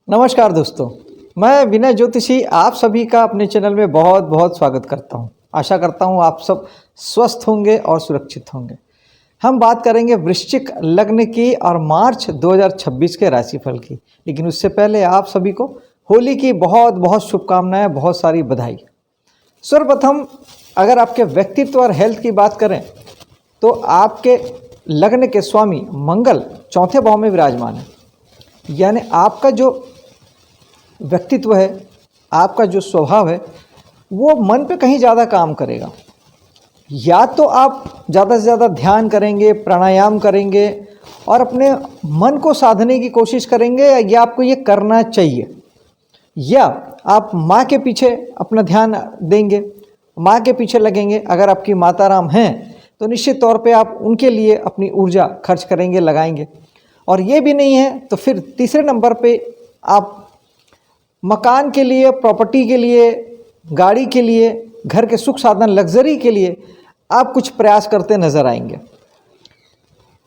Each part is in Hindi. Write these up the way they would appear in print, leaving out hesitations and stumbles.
नमस्कार दोस्तों, मैं विनय ज्योतिषी आप सभी का अपने चैनल में बहुत बहुत स्वागत करता हूं। आशा करता हूं आप सब स्वस्थ होंगे और सुरक्षित होंगे। हम बात करेंगे वृश्चिक लग्न की और मार्च 2026 के राशिफल की, लेकिन उससे पहले आप सभी को होली की बहुत बहुत शुभकामनाएं, बहुत सारी बधाई। सर्वप्रथम अगर आपके व्यक्तित्व और हेल्थ की बात करें तो आपके लग्न के स्वामी मंगल चौथे भाव में विराजमान है, यानी आपका जो व्यक्तित्व है, आपका जो स्वभाव है, वो मन पे कहीं ज़्यादा काम करेगा। या तो आप ज़्यादा से ज़्यादा ध्यान करेंगे, प्राणायाम करेंगे और अपने मन को साधने की कोशिश करेंगे, या आपको ये करना चाहिए। या आप माँ के पीछे अपना ध्यान देंगे, माँ के पीछे लगेंगे। अगर आपकी माता राम हैं तो निश्चित तौर पे आप उनके लिए अपनी ऊर्जा खर्च करेंगे, लगाएंगे। और ये भी नहीं है तो फिर तीसरे नंबर पे आप मकान के लिए, प्रॉपर्टी के लिए, गाड़ी के लिए, घर के सुख साधन, लग्जरी के लिए आप कुछ प्रयास करते नजर आएंगे।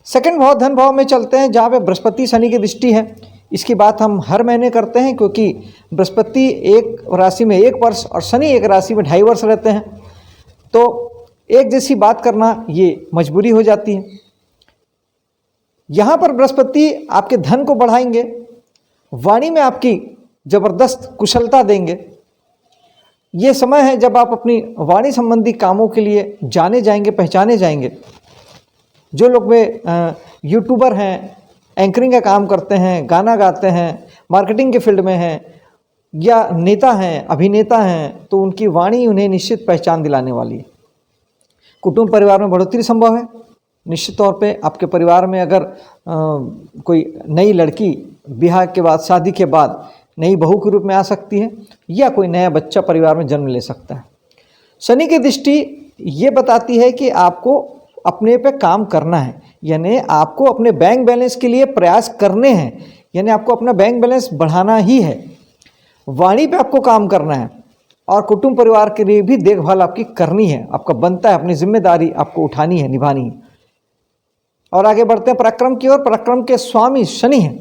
सेकंड भाव धन भाव में चलते हैं, जहाँ पे बृहस्पति शनि की दृष्टि है। इसकी बात हम हर महीने करते हैं, क्योंकि बृहस्पति एक राशि में 1 वर्ष और शनि एक राशि में 2.5 वर्ष रहते हैं, तो एक जैसी बात करना ये मजबूरी हो जाती है। यहाँ पर बृहस्पति आपके धन को बढ़ाएंगे, वाणी में आपकी जबरदस्त कुशलता देंगे। ये समय है जब आप अपनी वाणी संबंधी कामों के लिए जाने जाएंगे, पहचाने जाएंगे। जो लोग वे यूट्यूबर हैं, एंकरिंग का काम करते हैं, गाना गाते हैं, मार्केटिंग के फील्ड में हैं, या नेता हैं, अभिनेता हैं, तो उनकी वाणी उन्हें निश्चित पहचान दिलाने वाली है। कुटुंब परिवार में बढ़ोतरी संभव है। निश्चित तौर पे आपके परिवार में अगर कोई नई लड़की ब्याह के बाद, शादी के बाद नई बहू के रूप में आ सकती है, या कोई नया बच्चा परिवार में जन्म ले सकता है। शनि की दृष्टि ये बताती है कि आपको अपने पे काम करना है, यानी आपको अपने बैंक बैलेंस के लिए प्रयास करने हैं, यानी आपको अपना बैंक बैलेंस बढ़ाना ही है। वाणी पे आपको काम करना है और कुटुंब परिवार के लिए भी देखभाल आपकी करनी है, आपका बनता है, अपनी जिम्मेदारी आपको उठानी है, निभानी है। और आगे बढ़ते हैं पराक्रम की ओर। पराक्रम के स्वामी शनि हैं,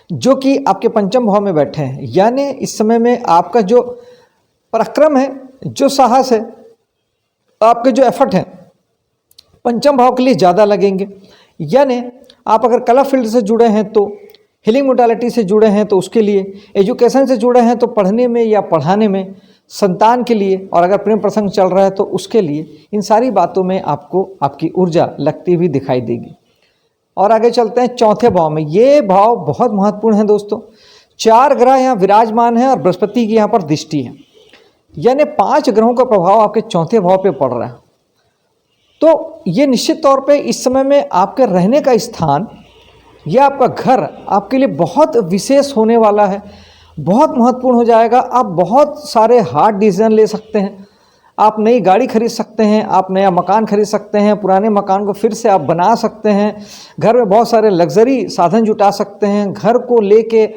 जो कि आपके पंचम भाव में बैठे हैं, यानी इस समय में आपका जो पराक्रम है, जो साहस है, आपके जो एफर्ट है, पंचम भाव के लिए ज़्यादा लगेंगे। यानी आप अगर कला फील्ड से जुड़े हैं तो, हीलिंग मोडालिटी से जुड़े हैं तो उसके लिए, एजुकेशन से जुड़े हैं तो पढ़ने में या पढ़ाने में, संतान के लिए, और अगर प्रेम प्रसंग चल रहा है तो उसके लिए, इन सारी बातों में आपको आपकी ऊर्जा लगती हुई दिखाई देगी। और आगे चलते हैं चौथे भाव में। ये भाव बहुत महत्वपूर्ण है दोस्तों। 4 ग्रह यहाँ विराजमान है और बृहस्पति की यहाँ पर दृष्टि है, यानी 5 ग्रहों का प्रभाव आपके चौथे भाव पे पड़ रहा है। तो ये निश्चित तौर पे इस समय में आपके रहने का स्थान या आपका घर आपके लिए बहुत विशेष होने वाला है, बहुत महत्वपूर्ण हो जाएगा। आप बहुत सारे हार्ड डिसीजन ले सकते हैं। आप नई गाड़ी खरीद सकते हैं, आप नया मकान खरीद सकते हैं, पुराने मकान को फिर से आप बना सकते हैं, घर में बहुत सारे लग्जरी साधन जुटा सकते हैं, घर को लेके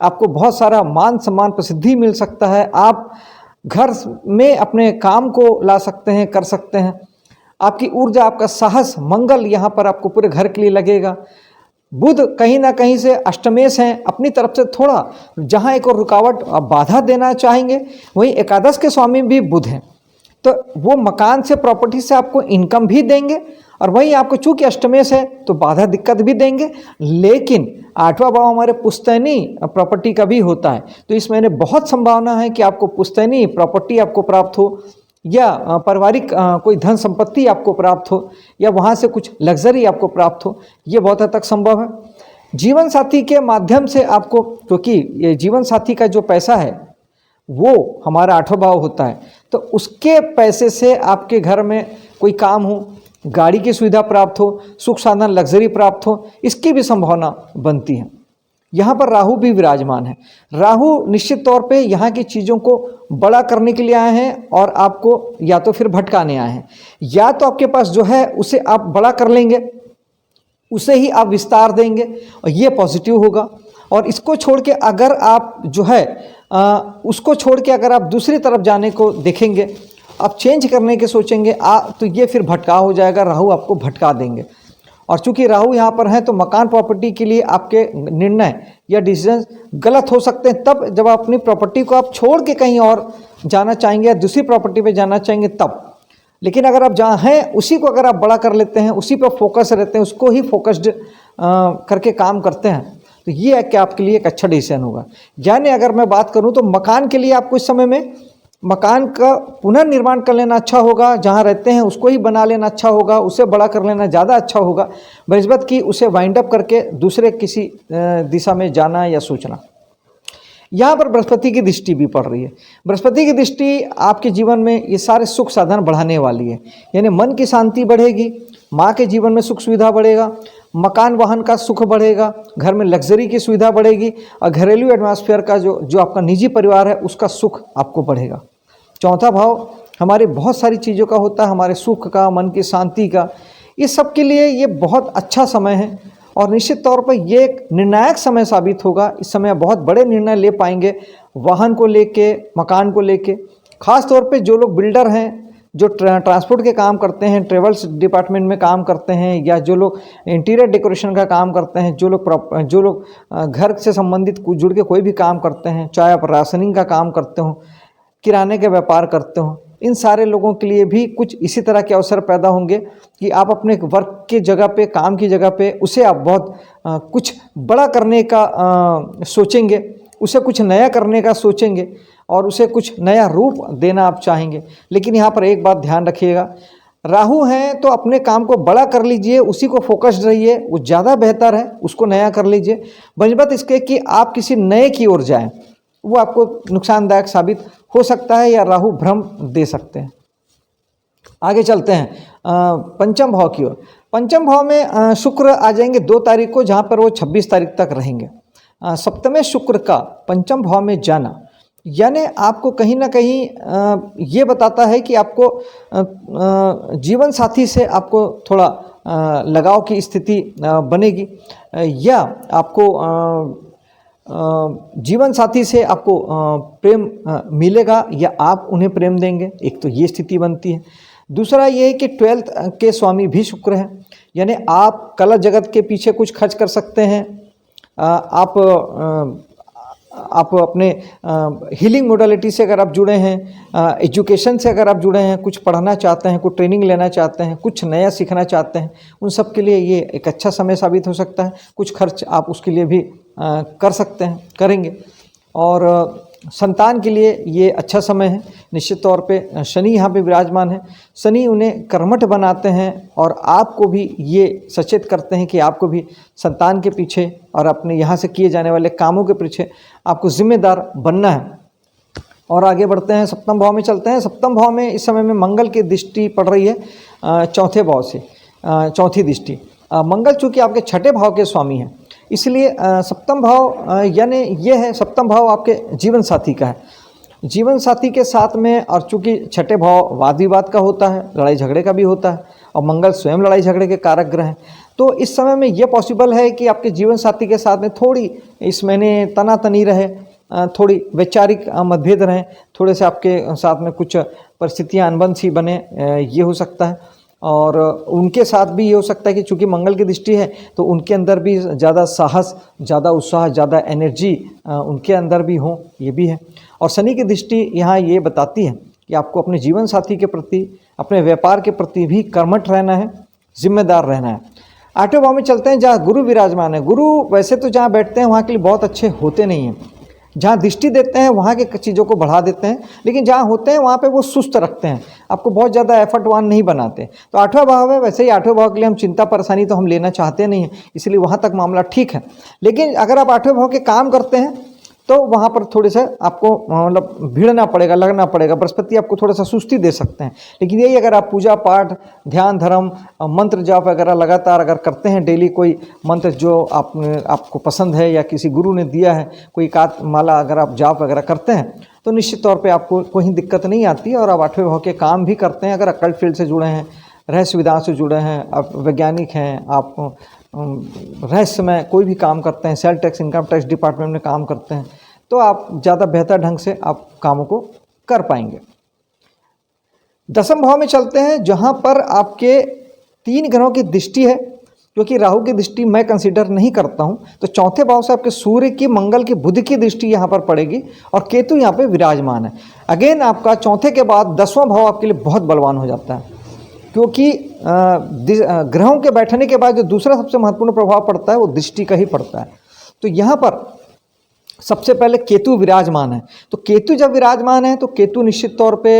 आपको बहुत सारा मान सम्मान, प्रसिद्धि मिल सकता है। आप घर में अपने काम को ला सकते हैं, कर सकते हैं। आपकी ऊर्जा, आपका साहस, मंगल यहाँ पर आपको पूरे घर के लिए लगेगा। बुध कहीं ना कहीं से अष्टमेश हैं, अपनी तरफ से थोड़ा जहाँ एक और रुकावट, बाधा देना चाहेंगे। वहीं एकादश के स्वामी भी बुध हैं, तो वो मकान से, प्रॉपर्टी से आपको इनकम भी देंगे, और वहीं आपको चूंकि अष्टमेश है तो बाधा दिक्कत भी देंगे। लेकिन 8वां भाव हमारे पुश्तैनी प्रॉपर्टी का भी होता है, तो इस महीने बहुत संभावना है कि आपको पुश्तैनी प्रॉपर्टी आपको प्राप्त हो, या पारिवारिक कोई धन संपत्ति आपको प्राप्त हो, या वहाँ से कुछ लग्जरी आपको प्राप्त हो। ये बहुत हद तक संभव है। जीवन साथी के माध्यम से आपको, क्योंकि ये जीवन साथी का जो पैसा है वो हमारा 8वां भाव होता है, तो उसके पैसे से आपके घर में कोई काम हो, गाड़ी की सुविधा प्राप्त हो, सुख साधन, लग्जरी प्राप्त हो, इसकी भी संभावना बनती है। यहाँ पर राहु भी विराजमान है। राहु निश्चित तौर पे यहाँ की चीज़ों को बड़ा करने के लिए आए हैं, और आपको या तो फिर भटकाने आए हैं, या तो आपके पास जो है उसे आप बड़ा कर लेंगे, उसे ही आप विस्तार देंगे, और ये पॉजिटिव होगा। और इसको छोड़ के अगर आप जो है उसको छोड़ के अगर आप दूसरी तरफ जाने को देखेंगे, आप चेंज करने के सोचेंगे, तो ये फिर भटकाव हो जाएगा, राहु आपको भटका देंगे। और चूंकि राहु यहाँ पर है तो मकान प्रॉपर्टी के लिए आपके निर्णय या डिसीजन गलत हो सकते हैं तब जब आप अपनी प्रॉपर्टी को आप छोड़ के कहीं और जाना चाहेंगे या दूसरी प्रॉपर्टी पे जाना चाहेंगे तब। लेकिन अगर आप जहाँ हैं उसी को अगर आप बड़ा कर लेते हैं, उसी पर फोकस रहते हैं, उसको ही फोकस्ड करके काम करते हैं, तो ये है कि आपके लिए एक अच्छा डिसीजन होगा। यानी अगर मैं बात करूँ तो मकान के लिए आपको इस समय में मकान का पुनर्निर्माण कर लेना अच्छा होगा, जहाँ रहते हैं उसको ही बना लेना अच्छा होगा, उसे बड़ा कर लेना ज़्यादा अच्छा होगा बनिस्बत कि उसे वाइंड अप करके दूसरे किसी दिशा में जाना या सोचना। यहाँ पर बृहस्पति की दृष्टि भी पड़ रही है। बृहस्पति की दृष्टि आपके जीवन में ये सारे सुख साधन बढ़ाने वाली है, यानी मन की शांति बढ़ेगी, माँ के जीवन में सुख सुविधा बढ़ेगा, मकान वाहन का सुख बढ़ेगा, घर में लग्जरी की सुविधा बढ़ेगी और घरेलू एटमॉस्फेयर का जो आपका निजी परिवार है उसका सुख आपको बढ़ेगा। चौथा भाव हमारी बहुत सारी चीज़ों का होता है, हमारे सुख का, मन की शांति का, ये सब के लिए ये बहुत अच्छा समय है और निश्चित तौर पर ये एक निर्णायक समय साबित होगा। इस समय बहुत बड़े निर्णय ले पाएंगे वाहन को लेके, मकान को लेके। खास तौर पे जो लोग बिल्डर हैं, जो ट्रांसपोर्ट के काम करते हैं, ट्रेवल्स डिपार्टमेंट में काम करते हैं, या जो लोग इंटीरियर डेकोरेशन का काम करते हैं, जो लोग घर से संबंधित जुड़ के कोई भी काम करते हैं, चाहे आप राशनिंग का काम करते हो, किराने के व्यापार करते हो, इन सारे लोगों के लिए भी कुछ इसी तरह के अवसर पैदा होंगे कि आप अपने वर्क के जगह पे, काम की जगह पे उसे आप बहुत कुछ बड़ा करने का सोचेंगे, उसे कुछ नया करने का सोचेंगे और उसे कुछ नया रूप देना आप चाहेंगे। लेकिन यहाँ पर एक बात ध्यान रखिएगा, राहु हैं तो अपने काम को बड़ा कर लीजिए, उसी को फोकस्ड रहिए, वो ज़्यादा बेहतर है, उसको नया कर लीजिए बनिस्बत इसके कि आप किसी नए की ओर जाएं, वो आपको नुकसानदायक साबित हो सकता है या राहु भ्रम दे सकते हैं। आगे चलते हैं पंचम भाव की ओर। पंचम भाव में शुक्र आ जाएंगे 2 तारीख को, जहाँ पर वो 26 तारीख तक रहेंगे। सप्तमें शुक्र का पंचम भाव में जाना यानी आपको कहीं ना कहीं ये बताता है कि आपको जीवन साथी से आपको थोड़ा लगाव की स्थिति बनेगी, या आपको जीवन साथी से आपको प्रेम मिलेगा या आप उन्हें प्रेम देंगे। एक तो ये स्थिति बनती है। दूसरा ये है कि 12th के स्वामी भी शुक्र हैं, यानी आप कला जगत के पीछे कुछ खर्च कर सकते हैं। आप अपने हीलिंग मोडालिटी से अगर आप जुड़े हैं, एजुकेशन से अगर आप जुड़े हैं, कुछ पढ़ना चाहते हैं, कुछ ट्रेनिंग लेना चाहते हैं, कुछ नया सीखना चाहते हैं, उन सब के लिए ये एक अच्छा समय साबित हो सकता है। कुछ खर्च आप उसके लिए भी कर सकते हैं, करेंगे। और संतान के लिए ये अच्छा समय है। निश्चित तौर पे शनि यहाँ पे विराजमान है, शनि उन्हें कर्मठ बनाते हैं और आपको भी ये सचेत करते हैं कि आपको भी संतान के पीछे और अपने यहाँ से किए जाने वाले कामों के पीछे आपको जिम्मेदार बनना है। और आगे बढ़ते हैं, सप्तम भाव में चलते हैं। सप्तम भाव में इस समय में मंगल की दृष्टि पड़ रही है चौथे भाव से, चौथी दृष्टि। मंगल चूँकि आपके छठे भाव के स्वामी हैं, इसलिए सप्तम भाव यानी ये है, सप्तम भाव आपके जीवन साथी का है। जीवन साथी के साथ में, और चूँकि छठे भाव वाद विवाद का होता है, लड़ाई झगड़े का भी होता है, और मंगल स्वयं लड़ाई झगड़े के कारक ग्रह हैं, तो इस समय में ये पॉसिबल है कि आपके जीवन साथी के साथ में थोड़ी इस महीने तनातनी रहे, थोड़ी वैचारिक मतभेद रहें, थोड़े से आपके साथ में कुछ परिस्थितियाँ अनबन सी बने, ये हो सकता है। और उनके साथ भी ये हो सकता है कि चूँकि मंगल की दृष्टि है तो उनके अंदर भी ज़्यादा साहस, ज़्यादा उत्साह, ज़्यादा एनर्जी उनके अंदर भी हो, ये भी है। और शनि की दृष्टि यहाँ ये बताती है कि आपको अपने जीवन साथी के प्रति, अपने व्यापार के प्रति भी कर्मठ रहना है, जिम्मेदार रहना है। आठवें भाव में चलते हैं जहाँ गुरु विराजमान है। गुरु वैसे तो जहाँ बैठते हैं वहाँ के लिए बहुत अच्छे होते नहीं हैं, जहाँ दृष्टि देते हैं वहाँ के चीज़ों को बढ़ा देते हैं, लेकिन जहाँ होते हैं वहाँ पे वो सुस्त रखते हैं, आपको बहुत ज़्यादा एफर्टवान नहीं बनाते। तो आठवां भाव है, वैसे ही आठवें भाव के लिए हम चिंता परेशानी तो हम लेना चाहते नहीं हैं, इसलिए वहाँ तक मामला ठीक है। लेकिन अगर आप आठवें भाव के काम करते हैं तो वहाँ पर थोड़े से आपको मतलब भिड़ना पड़ेगा, लगना पड़ेगा। बृहस्पति आपको थोड़ा सा सुस्ती दे सकते हैं, लेकिन यही अगर आप पूजा पाठ, ध्यान धर्म, मंत्र जाप वगैरह लगातार अगर करते हैं, डेली कोई मंत्र जो आपको पसंद है या किसी गुरु ने दिया है, कोई एकाध माला अगर आप जाप वगैरह करते हैं, तो निश्चित तौर पर आपको कोई दिक्कत नहीं आती और आप आठवें भाव के काम भी करते हैं। अगर अकल्ट फील्ड से जुड़े हैं, रहस्य विधान से जुड़े हैं, आप वैज्ञानिक हैं, आप रहस्य में कोई भी काम करते हैं, sale tax, income tax department में काम करते हैं, तो आप ज़्यादा बेहतर ढंग से आप कामों को कर पाएंगे। दसम भाव में चलते हैं जहाँ पर आपके 3 ग्रहों की दृष्टि है, क्योंकि राहु की दृष्टि मैं कंसीडर नहीं करता हूँ। तो चौथे भाव से आपके सूर्य की, मंगल की, बुध की दृष्टि यहाँ पर पड़ेगी और केतु यहाँ पे विराजमान है। अगेन आपका चौथे के बाद 10वां भाव आपके लिए बहुत बलवान हो जाता है, क्योंकि ग्रहों के बैठने के बाद जो दूसरा सबसे महत्वपूर्ण प्रभाव पड़ता है वो दृष्टि का ही पड़ता है। तो यहाँ पर सबसे पहले केतु विराजमान है। तो केतु जब विराजमान है तो केतु निश्चित तौर पे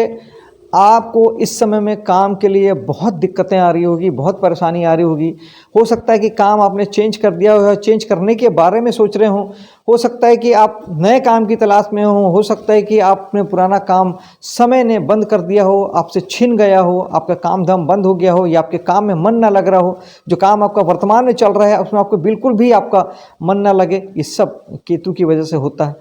आपको इस समय में काम के लिए बहुत दिक्कतें आ रही होगी, बहुत परेशानी आ रही होगी। हो सकता है कि काम आपने चेंज कर दिया हो, चेंज करने के बारे में सोच रहे हों। हो सकता है कि आप नए काम की तलाश में हो सकता है कि आपने पुराना काम समय ने बंद कर दिया हो, आपसे छिन गया हो, आपका काम धाम बंद हो गया हो, या आपके काम में मन ना लग रहा हो। जो काम आपका वर्तमान में चल रहा है उसमें आपको बिल्कुल भी आपका मन ना लगे। ये सब केतु की वजह से होता है।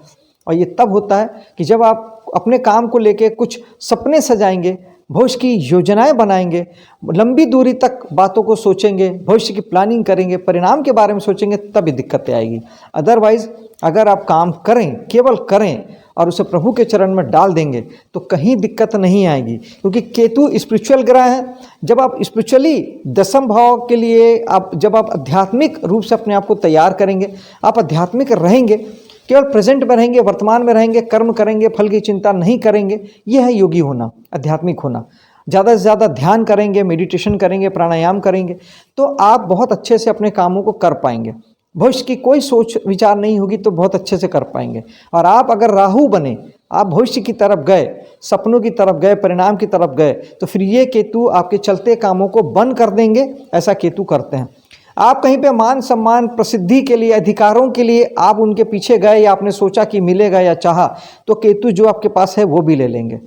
और ये तब होता है कि जब आप अपने काम को लेके कुछ सपने सजाएंगे, भविष्य की योजनाएं बनाएंगे, लंबी दूरी तक बातों को सोचेंगे, भविष्य की प्लानिंग करेंगे, परिणाम के बारे में सोचेंगे, तभी दिक्कतें आएगी। अदरवाइज अगर आप काम करें, केवल करें और उसे प्रभु के चरण में डाल देंगे तो कहीं दिक्कत नहीं आएगी। क्योंकि केतु स्पिरिचुअल ग्रह है। जब आप स्पिरिचुअली 10वें भाव के लिए जब आप आध्यात्मिक रूप से अपने आप को तैयार करेंगे, आप आध्यात्मिक रहेंगे, केवल प्रेजेंट में रहेंगे, वर्तमान में रहेंगे, कर्म करेंगे, फल की चिंता नहीं करेंगे, यह है योगी होना, आध्यात्मिक होना। ज़्यादा से ज़्यादा ध्यान करेंगे, मेडिटेशन करेंगे, प्राणायाम करेंगे तो आप बहुत अच्छे से अपने कामों को कर पाएंगे। भविष्य की कोई सोच विचार नहीं होगी तो बहुत अच्छे से कर पाएंगे। और आप अगर राहु बने, आप भविष्य की तरफ गए, सपनों की तरफ गए, परिणाम की तरफ गए, तो फिर ये केतु आपके चलते कामों को बंद कर देंगे। ऐसा केतु करते हैं। आप कहीं पे मान सम्मान, प्रसिद्धि के लिए, अधिकारों के लिए आप उनके पीछे गए या आपने सोचा कि मिलेगा या चाहा, तो केतु जो आपके पास है वो भी ले लेंगे।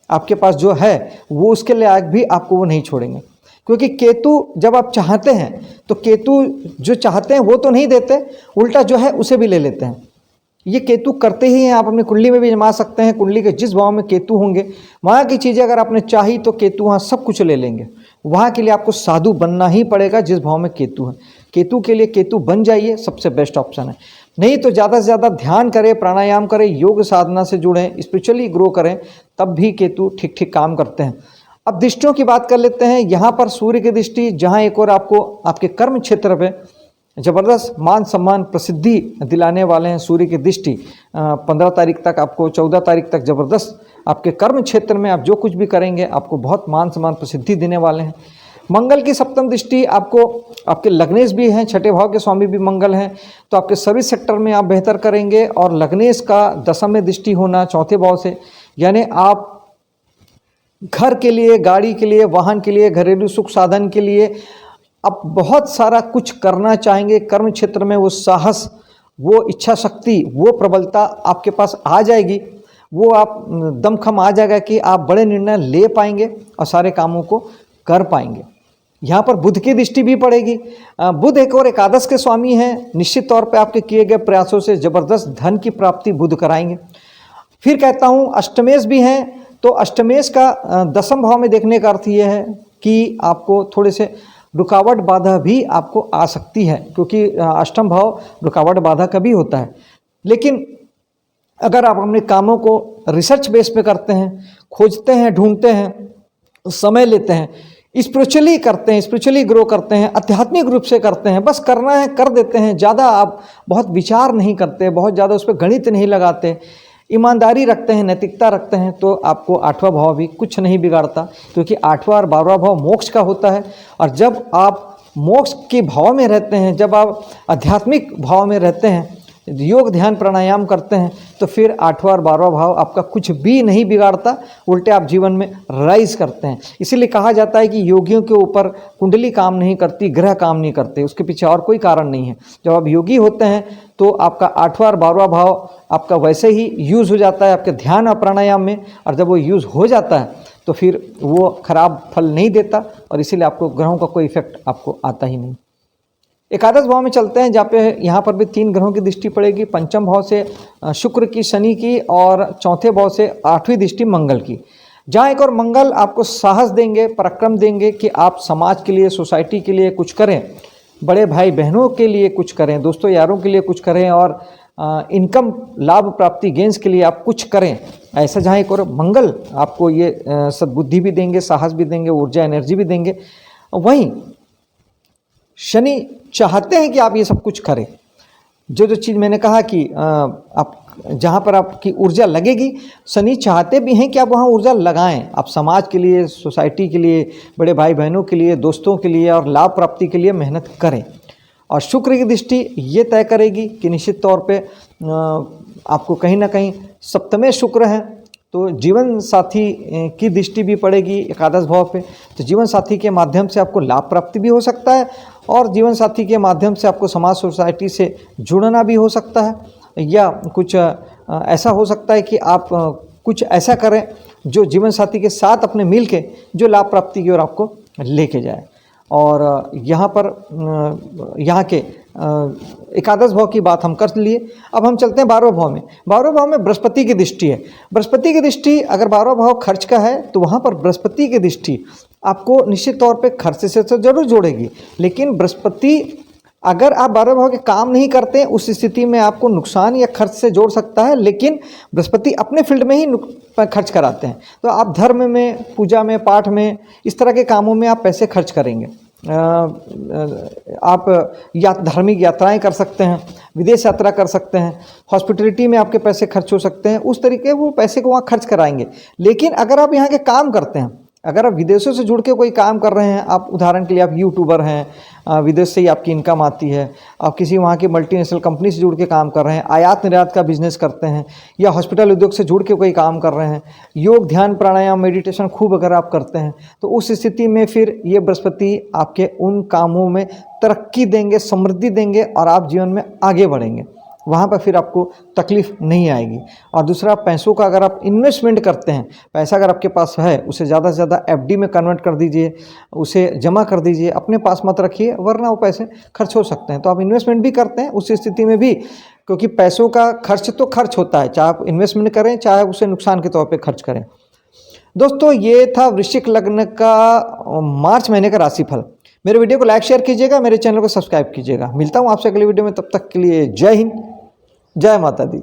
आपके पास जो है वो उसके लायक भी आपको वो नहीं छोड़ेंगे। क्योंकि केतु जब आप चाहते हैं तो केतु जो चाहते हैं वो तो नहीं देते, उल्टा जो है उसे भी ले लेते हैं। ये केतु करते ही हैं। आप अपनी कुंडली में भी जमा सकते हैं। कुंडली के जिस भाव में केतु होंगे वहाँ की चीज़ें अगर आपने चाही तो केतु वहाँ सब कुछ ले लेंगे। वहाँ के लिए आपको साधु बनना ही पड़ेगा जिस भाव में केतु है। केतु के लिए केतु बन जाइए, सबसे बेस्ट ऑप्शन है। नहीं तो ज़्यादा से ज़्यादा ध्यान करें, प्राणायाम करें, योग साधना से जुड़ें, स्पिरिचुअली ग्रो करें, तब भी केतु ठीक ठीक काम करते हैं। अब दृष्टियों की बात कर लेते हैं। यहाँ पर सूर्य की दृष्टि, जहाँ एक और आपको आपके कर्म क्षेत्र पे जबरदस्त मान सम्मान प्रसिद्धि दिलाने वाले हैं। सूर्य की दृष्टि 15 तारीख तक आपको, 14 तारीख तक जबरदस्त आपके कर्म क्षेत्र में आप जो कुछ भी करेंगे आपको बहुत मान सम्मान प्रसिद्धि देने वाले हैं। मंगल की 7वीं दृष्टि आपको, आपके लग्नेश भी हैं, 6ठे भाव के स्वामी भी मंगल हैं, तो आपके सर्विस सेक्टर में आप बेहतर करेंगे। और लग्नेश का 10वें दृष्टि होना 4थे भाव से, यानी आप घर के लिए, गाड़ी के लिए, वाहन के लिए, घरेलू सुख साधन के लिए आप बहुत सारा कुछ करना चाहेंगे। कर्म क्षेत्र में वो साहस, वो इच्छा शक्ति, वो प्रबलता आपके पास आ जाएगी। वो आप दमखम आ जाएगा कि आप बड़े निर्णय ले पाएंगे और सारे कामों को कर पाएंगे। यहाँ पर बुध की दृष्टि भी पड़ेगी। बुध एक और एकादश के स्वामी हैं। निश्चित तौर पे आपके किए गए प्रयासों से जबरदस्त धन की प्राप्ति बुध कराएंगे। फिर कहता हूँ अष्टमेश भी हैं, तो अष्टमेश का 10वें भाव में देखने का अर्थ ये है कि आपको थोड़े से रुकावट बाधा भी आपको आ सकती है, क्योंकि अष्टम भाव रुकावट बाधा का भी होता है। लेकिन अगर आप अपने कामों को रिसर्च बेस पे करते हैं, खोजते हैं, ढूंढते हैं, समय लेते हैं, स्पिरिचुअली करते हैं, स्पिरिचुअली ग्रो करते हैं, आध्यात्मिक रूप से करते हैं, बस करना है कर देते हैं, ज़्यादा आप बहुत विचार नहीं करते, बहुत ज़्यादा उस पर गणित नहीं लगाते, ईमानदारी रखते हैं, नैतिकता रखते हैं, तो आपको 8वां भाव भी कुछ नहीं बिगाड़ता। क्योंकि 8वां और 12वां भाव मोक्ष का होता है। और जब आप मोक्ष के भाव में रहते हैं, जब आप आध्यात्मिक भाव में रहते हैं, योग ध्यान प्राणायाम करते हैं, तो फिर 8वां और 12वां भाव आपका कुछ भी नहीं बिगाड़ता, उल्टे आप जीवन में राइज करते हैं। इसीलिए कहा जाता है कि योगियों के ऊपर कुंडली काम नहीं करती, ग्रह काम नहीं करते। उसके पीछे और कोई कारण नहीं है। जब आप योगी होते हैं तो आपका 8वां और 12वां भाव आपका वैसे ही यूज़ हो जाता है आपके ध्यान और प्राणायाम में। और जब वो यूज़ हो जाता है तो फिर वो खराब फल नहीं देता, और इसीलिए आपको ग्रहों का कोई इफेक्ट आपको आता ही नहीं। एकादश भाव में चलते हैं, जहाँ पे यहाँ पर भी 3 ग्रहों की दृष्टि पड़ेगी। 5वें भाव से शुक्र की, शनि की, और 4थे भाव से 8वीं दृष्टि मंगल की। जहाँ एक और मंगल आपको साहस देंगे, पराक्रम देंगे कि आप समाज के लिए, सोसाइटी के लिए कुछ करें, बड़े भाई बहनों के लिए कुछ करें, दोस्तों यारों के लिए कुछ करें, और इनकम लाभ प्राप्ति गेंस के लिए आप कुछ करें। ऐसा जहाँ एक और मंगल आपको ये सद्बुद्धि भी देंगे, साहस भी देंगे, ऊर्जा एनर्जी भी देंगे। वहीं शनि चाहते हैं कि आप ये सब कुछ करें। जो जो चीज़ मैंने कहा कि आप जहाँ पर आपकी ऊर्जा लगेगी, शनि चाहते भी हैं कि आप वहाँ ऊर्जा लगाएं। आप समाज के लिए, सोसाइटी के लिए, बड़े भाई बहनों के लिए, दोस्तों के लिए और लाभ प्राप्ति के लिए मेहनत करें। और शुक्र की दृष्टि ये तय करेगी कि निश्चित तौर पे आपको कहीं ना कहीं सप्तमे शुक्र है, तो जीवन साथी की दृष्टि भी पड़ेगी एकादश भाव पे। तो जीवन साथी के माध्यम से आपको लाभ प्राप्ति भी हो सकता है और जीवन साथी के माध्यम से आपको समाज सोसाइटी से जुड़ना भी हो सकता है, या कुछ ऐसा हो सकता है कि आप कुछ ऐसा करें जो जीवन साथी के साथ अपने मिल के जो लाभ प्राप्ति की ओर आपको लेके जाए। और यहाँ पर यहाँ के एकादश भाव की बात हम कर लिए। अब हम चलते हैं 12वें भाव में। 12वें भाव में बृहस्पति की दृष्टि है। बृहस्पति की दृष्टि अगर 12वां भाव खर्च का है तो वहाँ पर बृहस्पति की दृष्टि आपको निश्चित तौर पे खर्च से तो जरूर जोड़ेगी, लेकिन बृहस्पति अगर आप 12वें भाव के काम नहीं करते उस स्थिति में आपको नुकसान या खर्च से जोड़ सकता है, लेकिन बृहस्पति अपने फील्ड में ही खर्च कराते हैं। तो आप धर्म में, पूजा में, पाठ में, इस तरह के कामों में आप पैसे खर्च करेंगे। आप धार्मिक यात्राएं कर सकते हैं, विदेश यात्रा कर सकते हैं, हॉस्पिटलिटी में आपके पैसे खर्च हो सकते हैं, उस तरीके वो पैसे को वहाँ खर्च कराएंगे। लेकिन अगर आप यहाँ के काम करते हैं, अगर आप विदेशों से जुड़ के कोई काम कर रहे हैं, आप उदाहरण के लिए आप यूट्यूबर हैं, विदेश से ही आपकी इनकम आती है, आप किसी वहाँ की मल्टीनेशनल कंपनी से जुड़ के काम कर रहे हैं, आयात निर्यात का बिजनेस करते हैं, या हॉस्पिटल उद्योग से जुड़ के कोई काम कर रहे हैं, योग, ध्यान, प्राणायाम, मेडिटेशन खूब अगर आप करते हैं, तो उस स्थिति में फिर ये बृहस्पति आपके उन कामों में तरक्की देंगे, समृद्धि देंगे और आप जीवन में आगे बढ़ेंगे। वहाँ पर फिर आपको तकलीफ नहीं आएगी। और दूसरा, पैसों का अगर आप इन्वेस्टमेंट करते हैं, पैसा अगर आपके पास है उसे ज़्यादा से ज़्यादा एफडी में कन्वर्ट कर दीजिए, उसे जमा कर दीजिए, अपने पास मत रखिए, वरना वो पैसे खर्च हो सकते हैं। तो आप इन्वेस्टमेंट भी करते हैं उस स्थिति में भी, क्योंकि पैसों का खर्च तो खर्च होता है, चाहे आप इन्वेस्टमेंट करें चाहे उसे नुकसान के तौर पर खर्च करें। दोस्तों, ये था वृश्चिक लग्न का मार्च महीने का राशिफल। मेरे वीडियो को लाइक शेयर कीजिएगा, मेरे चैनल को सब्सक्राइब कीजिएगा। मिलता हूँ आपसे अगले वीडियो में, तब तक के लिए जय हिंद, जय माता दी।